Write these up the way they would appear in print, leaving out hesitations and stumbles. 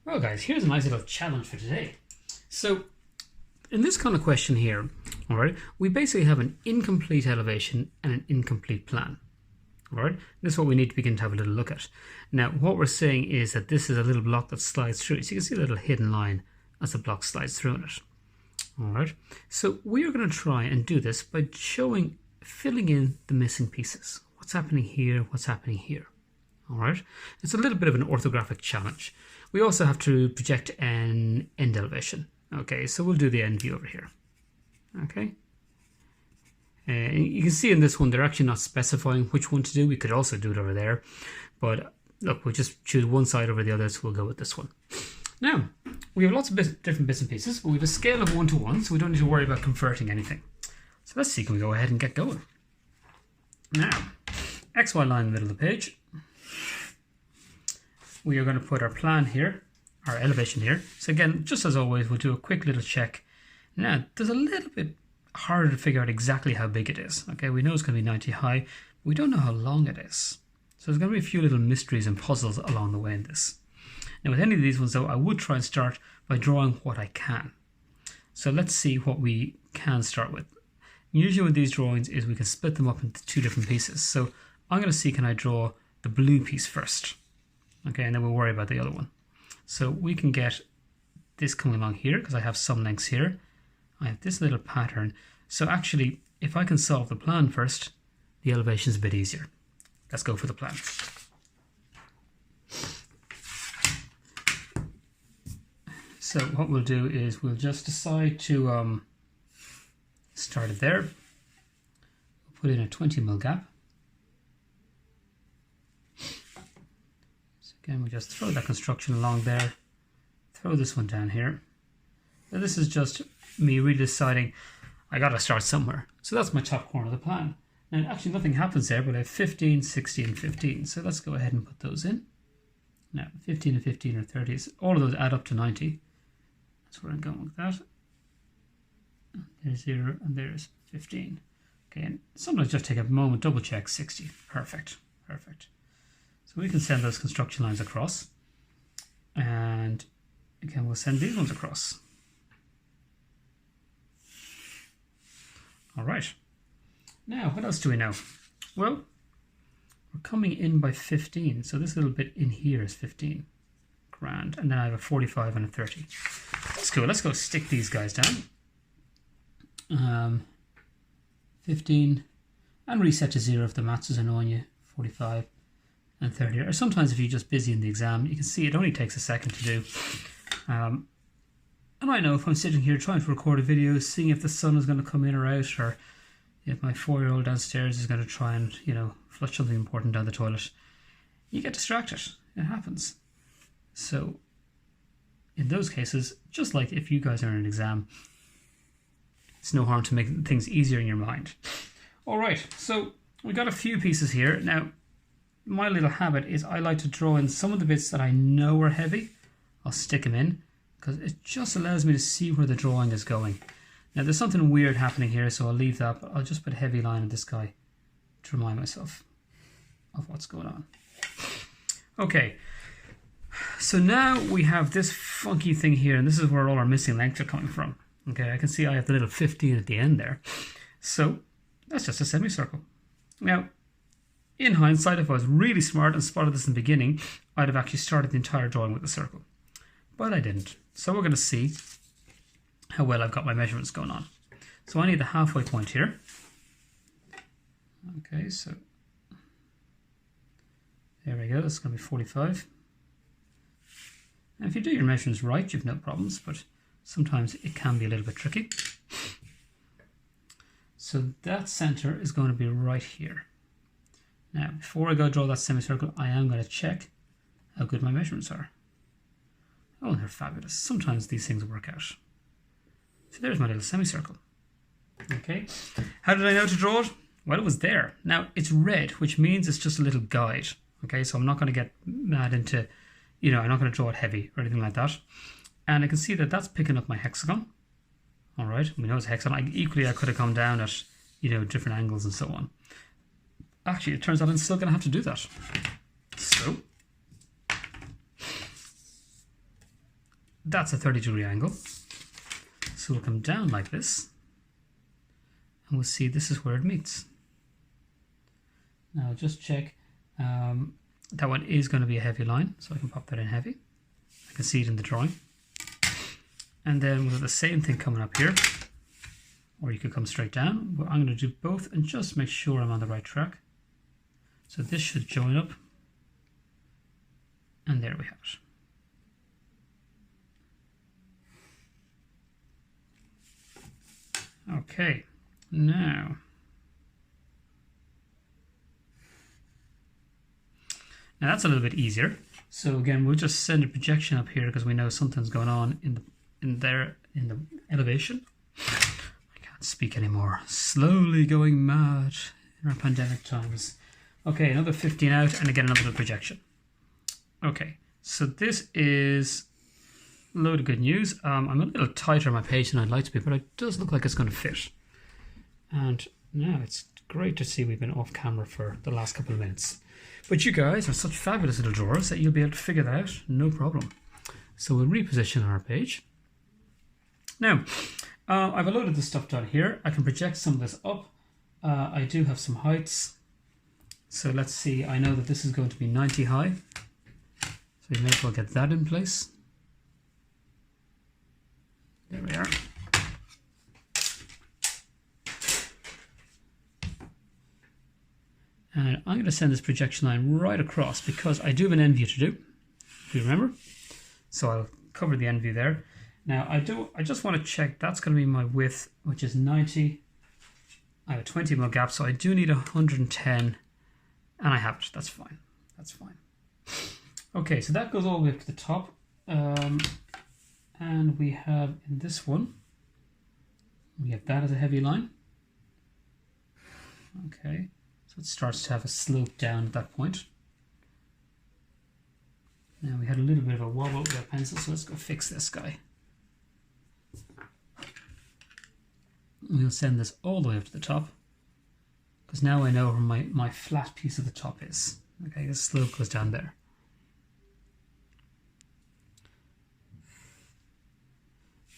Well guys, here's a nice little challenge for today. So in this kind of question here, alright, we basically have an incomplete elevation and an incomplete plan. Alright, this is what we need to begin to have a little look at. Now what we're saying is that this is a little block that slides through. So you can see a little hidden line as the block slides through it. Alright, so we are going to try and do this by filling in the missing pieces. What's happening here, what's happening here. Alright, it's a little bit of an orthographic challenge. We also have to project an end elevation. Okay, so we'll do the end view over here. Okay. You can see in this one, they're actually not specifying which one to do. We could also do it over there. But look, we'll just choose one side over the other, so we'll go with this one. Now, we have lots of different bits and pieces, but we have a scale of 1 to 1, so we don't need to worry about converting anything. So let's see, can we go ahead and get going? Now, XY line in the middle of the page. We are going to put our plan here, our elevation here. So again, just as always, we'll do a quick little check. Now, there's a little bit harder to figure out exactly how big it is. Okay, we know it's going to be 90 high, but we don't know how long it is. So there's going to be a few little mysteries and puzzles along the way in this. Now with any of these ones though, I would try and start by drawing what I can. So let's see what we can start with. Usually with these drawings is we can split them up into 2 different pieces. So I'm going to see, can I draw the blue piece first? Okay, and then we'll worry about the other one. So we can get this coming along here because I have some lengths here. I have this little pattern. So actually, if I can solve the plan first, the elevation is a bit easier. Let's go for the plan. So what we'll do is we'll just decide to start it there. We'll put in a 20mm gap. Again, we just throw that construction along there, throw this one down here. Now this is just me really deciding I got to start somewhere. So that's my top corner of the plan. Now actually nothing happens there, but I have 15, 16, 15. So let's go ahead and put those in. Now 15 and 15 are 30. So all of those add up to 90. That's where I'm going with that. There's 0 and there's 15. Okay, and sometimes just take a moment, double check, 60. Perfect, perfect. So we can send those construction lines across, and again we'll send these ones across. All right. Now what else do we know? Well, we're coming in by 15, so this little bit in here is 15. Grand, and then I have a 45 and a 30. That's cool. Let's go stick these guys down. 15, and reset to 0 if the maths is annoying you. 45. And 30, or sometimes if you're just busy in the exam, you can see it only takes a second to do. And I know if I'm sitting here trying to record a video, seeing if the sun is going to come in or out, or if my 4-year-old downstairs is going to try and, flush something important down the toilet, you get distracted. It happens. So in those cases, just like if you guys are in an exam, it's no harm to make things easier in your mind. All right, so we got a few pieces here. Now, my little habit is I like to draw in some of the bits that I know are heavy. I'll stick them in because it just allows me to see where the drawing is going. Now there's something weird happening here, so I'll leave that, but I'll just put a heavy line on this guy to remind myself of what's going on. Okay, so now we have this funky thing here, and this is where all our missing lengths are coming from. Okay, I can see I have the little 15 at the end there. So that's just a semicircle. Now, in hindsight, if I was really smart and spotted this in the beginning, I'd have actually started the entire drawing with a circle. But I didn't. So we're going to see how well I've got my measurements going on. So I need the halfway point here. Okay, so there we go. That's going to be 45. And if you do your measurements right, you've no problems, but sometimes it can be a little bit tricky. So that center is going to be right here. Now, before I go draw that semicircle, I am going to check how good my measurements are. Oh, they're fabulous. Sometimes these things work out. So there's my little semicircle. Okay. How did I know to draw it? Well, it was there. Now, it's red, which means it's just a little guide. Okay, so I'm not going to get mad into, I'm not going to draw it heavy or anything like that. And I can see that that's picking up my hexagon. All right, we know it's a hexagon. Equally, I could have come down at, different angles and so on. Actually, it turns out I'm still going to have to do that. So that's a 30-degree angle. So we'll come down like this, and we'll see this is where it meets. Now just check, that one is going to be a heavy line, so I can pop that in heavy. I can see it in the drawing. And then we'll have the same thing coming up here, or you could come straight down. But I'm going to do both and just make sure I'm on the right track. So this should join up, and there we have it. Okay, now that's a little bit easier. So again, we'll just send a projection up here because we know something's going on in the elevation. I can't speak anymore. Slowly going mad in our pandemic times. Okay, another 15 out, and again another little projection. Okay, so this is a load of good news. I'm a little tighter on my page than I'd like to be, but it does look like it's going to fit. And now it's great to see we've been off camera for the last couple of minutes. But you guys are such fabulous little drawers that you'll be able to figure that out, no problem. So we'll reposition our page. Now, I've a load of this stuff down here. I can project some of this up. I do have some heights. So let's see, I know that this is going to be 90 high. So we may as well get that in place. There we are. And I'm going to send this projection line right across because I do have an end view to do, if you remember. So I'll cover the end view there. Now I just want to check that's going to be my width, which is 90. I have a 20 mm gap, so I do need 110, and I have it. That's fine. That's fine. Okay, so that goes all the way up to the top. And we have in this one, we have that as a heavy line. Okay. So it starts to have a slope down at that point. Now we had a little bit of a wobble with our pencil, so let's go fix this guy. We'll send this all the way up to the top, because now I know where my flat piece of the top is. Okay, the slope goes down there.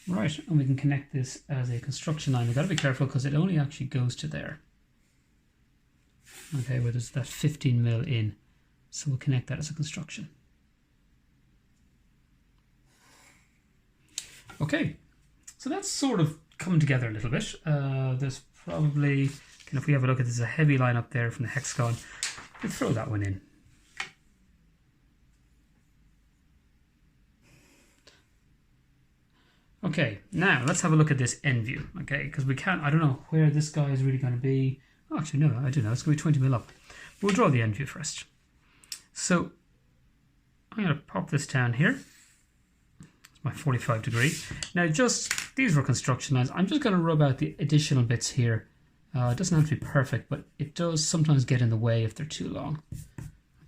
Right, and we can connect this as a construction line. We've got to be careful because it only actually goes to there. Okay, where there's that 15 mm in. So we'll connect that as a construction. Okay, so that's sort of come together a little bit. There's probably, if we have a look at this, is a heavy line up there from the hexagon. We'll throw that one in. Okay, now let's have a look at this end view. Okay, because we can't, I don't know where this guy is really going to be. Oh, actually, no, I do know. It's going to be 20 mm up. We'll draw the end view first. So I'm going to pop this down here. It's my 45 degree. Now, these were construction lines. I'm just going to rub out the additional bits here. It doesn't have to be perfect, but it does sometimes get in the way if they're too long.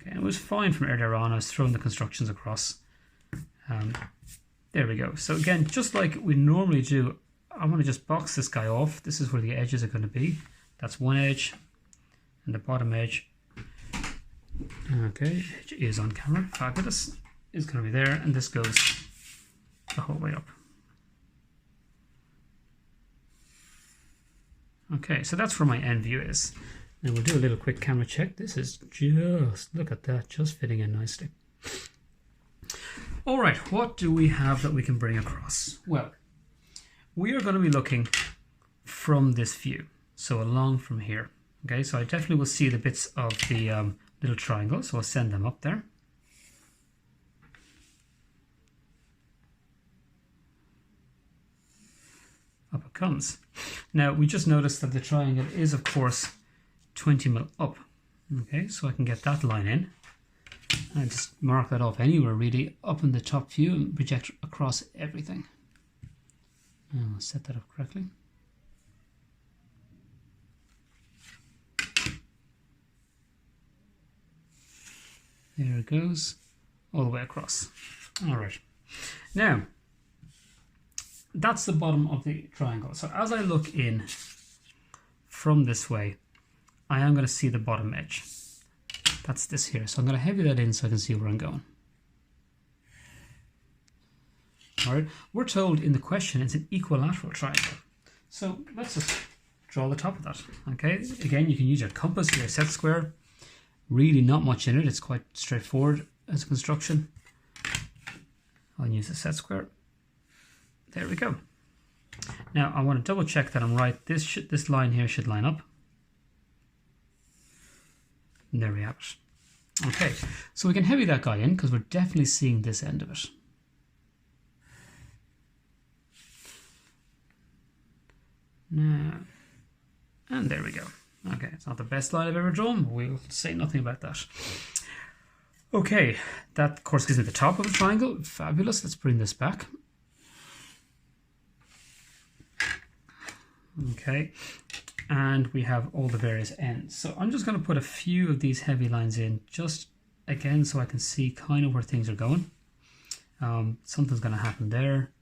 Okay, and it was fine from earlier on. I was throwing the constructions across. There we go. So again, just like we normally do, I want to just box this guy off. This is where the edges are going to be. That's one edge, and the bottom edge. Okay, edge is on camera. Fabulous. Is going to be there, and this goes the whole way up. Okay, so that's where my end view is. And we'll do a little quick camera check. This is just, look at that, just fitting in nicely. All right, what do we have that we can bring across? Well, we are going to be looking from this view. So along from here. Okay, so I definitely will see the bits of the little triangle, so I'll send them up there. Up it comes. Now we just noticed that the triangle is of course 20 mm up. Okay, so I can get that line in. And just mark that off anywhere really up in the top view and project across everything. And I'll set that up correctly. There it goes, all the way across. All right. Now, that's the bottom of the triangle. So as I look in from this way, I am going to see the bottom edge. That's this here. So I'm going to heavy that in so I can see where I'm going. All right, we're told in the question it's an equilateral triangle. So let's just draw the top of that. Okay, again, you can use your compass or your set square. Really not much in it. It's quite straightforward as a construction. I'll use the set square. There we go. Now I want to double check that I'm right. This line here should line up. And there we have it. Okay, so we can heavy that guy in because we're definitely seeing this end of it. Now, and there we go. Okay, it's not the best line I've ever drawn, but we'll say nothing about that. Okay, that of course gives me the top of the triangle. Fabulous. Let's bring this back. Okay, and we have all the various ends. So I'm just going to put a few of these heavy lines in, just again so I can see kind of where things are going. Something's going to happen there.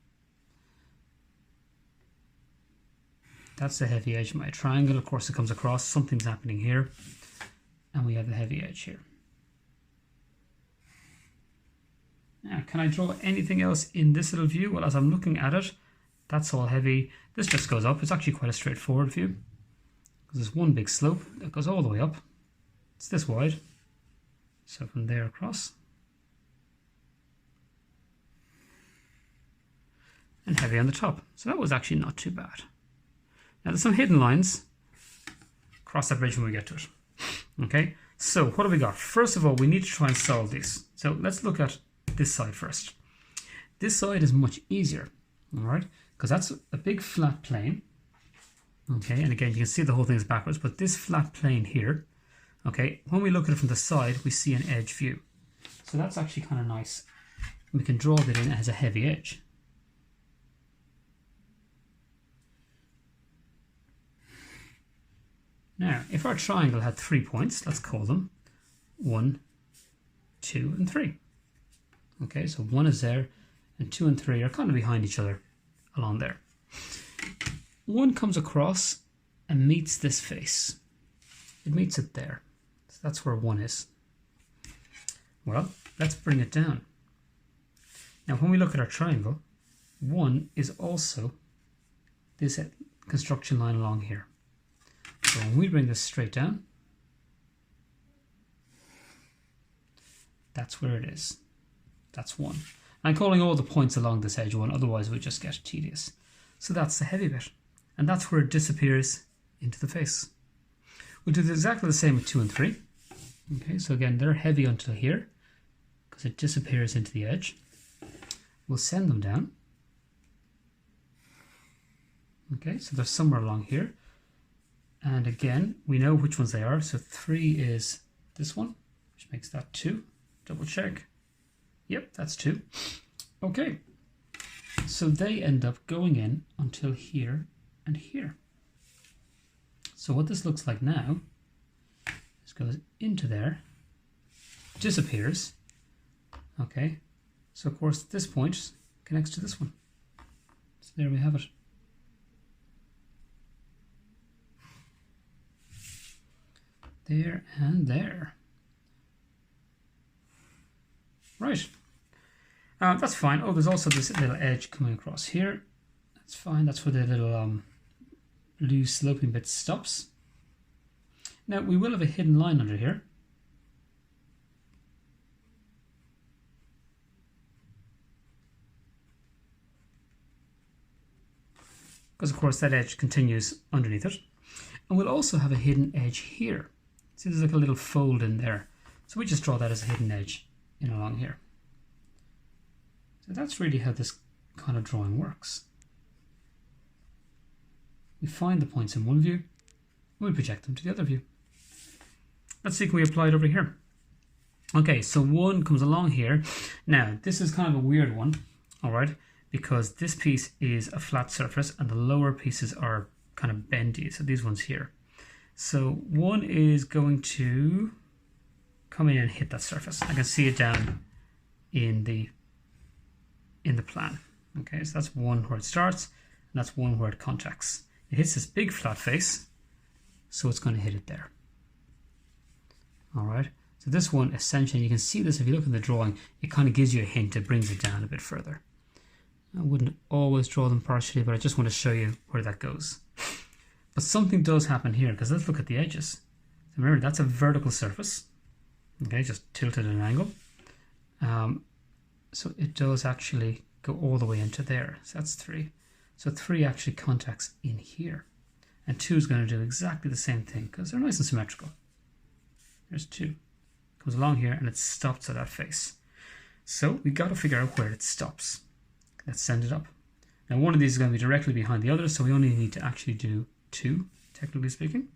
That's the heavy edge of my triangle. Of course, it comes across. Something's happening here, and we have the heavy edge here. Now, can I draw anything else in this little view? Well, as I'm looking at it, that's all heavy. This just goes up. It's actually quite a straightforward view because there's one big slope that goes all the way up. It's this wide. So from there across. And heavy on the top. So that was actually not too bad. Now there's some hidden lines. Cross that bridge when we get to it. Okay, so what have we got? First of all, we need to try and solve these. So let's look at this side first. This side is much easier, all right? Because that's a big flat plane. Okay, and again, you can see the whole thing is backwards, but this flat plane here, okay, when we look at it from the side, we see an edge view. So that's actually kind of nice. We can draw that in as a heavy edge. Now, if our triangle had 3 points, let's call them 1, 2, and 3. Okay, so 1 is there, and 2 and 3 are kind of behind each other along there. 1 comes across and meets this face. It meets it there. So that's where 1 is. Well, let's bring it down. Now, when we look at our triangle, 1 is also this construction line along here. So when we bring this straight down, that's where it is. That's 1. I'm calling all the points along this edge 1, otherwise it would just get tedious. So that's the heavy bit. And that's where it disappears into the face. We'll do exactly the same with 2 and 3. Okay, so again, they're heavy until here, because it disappears into the edge. We'll send them down. Okay, so they're somewhere along here. And again, we know which ones they are. So 3 is this one, which makes that 2. Double check. Yep, that's 2. Okay. So they end up going in until here and here. So what this looks like now is goes into there, disappears. Okay. So of course this point connects to this one. So there we have it. There and there. Right. That's fine. Oh, there's also this little edge coming across here. That's fine. That's where the little blue sloping bit stops. Now we will have a hidden line under here. Because of course that edge continues underneath it. And we'll also have a hidden edge here. See, there's like a little fold in there. So we just draw that as a hidden edge in along here. So that's really how this kind of drawing works. We find the points in one view, and we project them to the other view. Let's see, can we apply it over here? Okay, so 1 comes along here. Now, this is kind of a weird one, all right, because this piece is a flat surface and the lower pieces are kind of bendy, so these ones here. So 1 is going to come in and hit that surface. I can see it down in the plan. Okay, so that's 1 where it starts, and that's 1 where it contacts. It hits this big flat face, so it's going to hit it there. All right, so this one essentially, you can see this if you look at the drawing, it kind of gives you a hint, it brings it down a bit further. I wouldn't always draw them partially, but I just want to show you where that goes. But something does happen here, because let's look at the edges. So remember, that's a vertical surface. Okay, just tilted at an angle. So it does actually go all the way into there. So that's 3. So 3 actually contacts in here. And 2 is going to do exactly the same thing, because they're nice and symmetrical. There's 2. Comes along here and it stops at that face. So we got to figure out where it stops. Let's send it up. Now one of these is going to be directly behind the other, so we only need to actually do 2, technically speaking.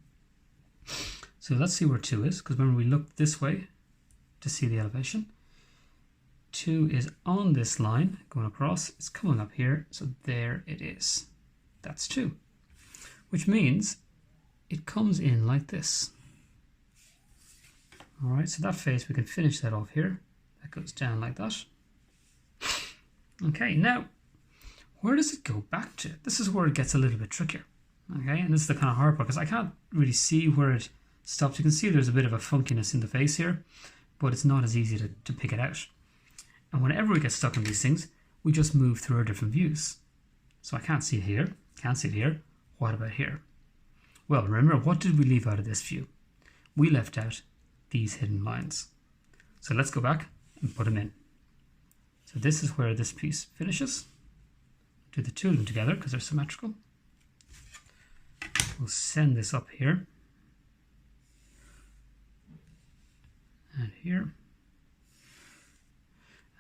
So let's see where 2 is, because remember we looked this way to see the elevation. 2 is on this line going across. It's coming up here, so there it is. That's 2, which means it comes in like this. All right, so that face, we can finish that off here. That goes down like that. Okay, now, where does it go back to? This is where it gets a little bit trickier. Okay, and this is the kind of hard part, because I can't really see where it stops. You can see there's a bit of a funkiness in the face here, but it's not as easy to pick it out. And whenever we get stuck in these things, we just move through our different views. So I can't see it here, can't see it here. What about here? Well, remember, what did we leave out of this view? We left out these hidden lines. So let's go back and put them in. So this is where this piece finishes. Do the 2 of them together because they're symmetrical. We'll send this up here. And here.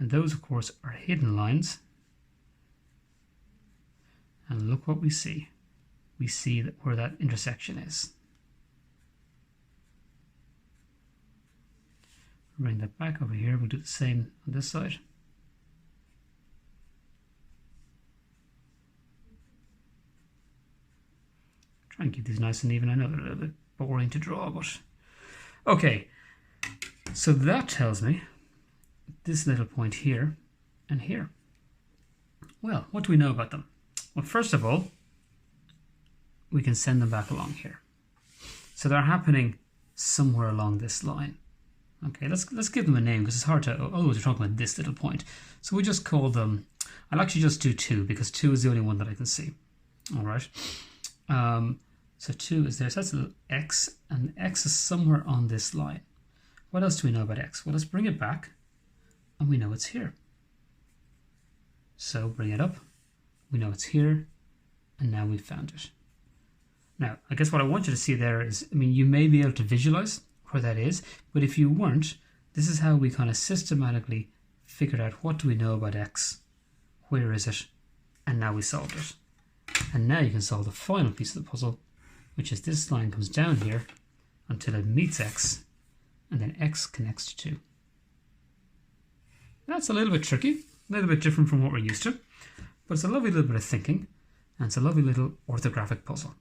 And those, of course, are hidden lines. And look what we see. We see that where that intersection is. Bring that back over here. We'll do the same on this side. Try and keep these nice and even. I know they're a little bit boring to draw, but okay. So that tells me this little point here and here. Well, what do we know about them? Well, first of all, we can send them back along here. So they're happening somewhere along this line. Okay, let's give them a name, because it's hard to, oh, we're talking about this little point. So we just call them, I'll actually just do 2, because 2 is the only one that I can see. All right. So 2 is there, so that's a little x, and x is somewhere on this line. What else do we know about x? Well, let's bring it back, and we know it's here. So bring it up, we know it's here, and now we've found it. Now, I guess what I want you to see there is, I mean, you may be able to visualize where that is, but if you weren't, this is how we kind of systematically figured out what do we know about x, where is it, and now we solved it. And now you can solve the final piece of the puzzle, which is this line comes down here until it meets x, and then x connects to 2. That's a little bit tricky, a little bit different from what we're used to, but it's a lovely little bit of thinking, and it's a lovely little orthographic puzzle.